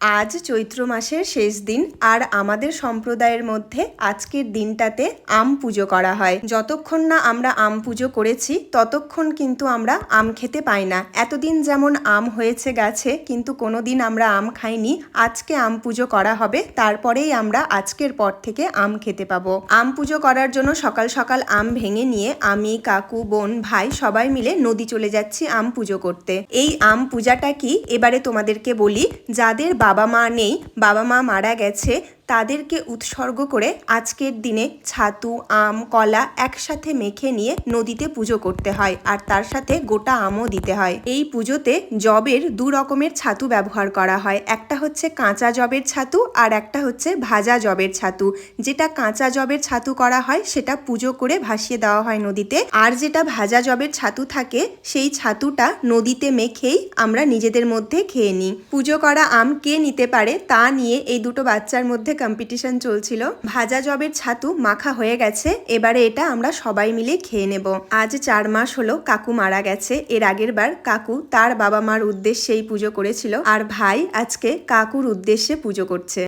আজ চৈত্র মাসের শেষ দিন আর আমাদের সম্প্রদায়ের মধ্যে আজকের দিনটাতে আম পুজো করা হয়। যতক্ষণ না আমরা আম পুজো করেছি ততক্ষণ কিন্তু আমরা আম খেতে পাই না। এতদিন যেমন আম হয়েছে গাছে কিন্তু কোনোদিন আমরা আম খাইনি। আজকে আম পুজো করা হবে, তারপরেই আমরা আজকের পর থেকে আম খেতে পাবো। আম পুজো করার জন্য সকাল সকাল আম ভেঙে নিয়ে আমি, কাকু, বোন, ভাই সবাই মিলে নদী চলে যাচ্ছি আম পুজো করতে। এই আম পূজাটা কি এবারে তোমাদেরকে বলি। যাদের বাবা মা নেই, বাবা মা মারা গেছে, তাদেরকে উৎসর্গ করে আজকের দিনে ছাতু, আম, কলা একসাথে মেখে নিয়ে নদীতে পুজো করতে হয়, আর তার সাথে গোটা আমও দিতে হয়। এই পুজোতে জবের দু রকমের ছাতু ব্যবহার করা হয়। একটা হচ্ছে কাঁচা জবের ছাতু আর একটা হচ্ছে ভাজা জবের ছাতু। যেটা কাঁচা জবের ছাতু করা হয় সেটা পুজো করে ভাসিয়ে দেওয়া হয় নদীতে, আর যেটা ভাজা জবের ছাতু থাকে সেই ছাতুটা নদীতে মেখেই আমরা নিজেদের মধ্যে খেয়ে নিই। পুজো করা আম কে নিতে পারে তা নিয়ে এই দুটো বাচ্চার মধ্যে কম্পিটিশন চলছিল। ভাজা জবের ছাতু মাখা হয়ে গেছে, এবারে এটা আমরা সবাই মিলে খেয়ে নেব। আজ 4 মাস হলো কাকু মারা গেছে। এর আগের বার কাকু তার বাবা মার উদ্দেশ্যেই পুজো করেছিল, আর ভাই আজকে কাকুর উদ্দেশ্যে পুজো করছে।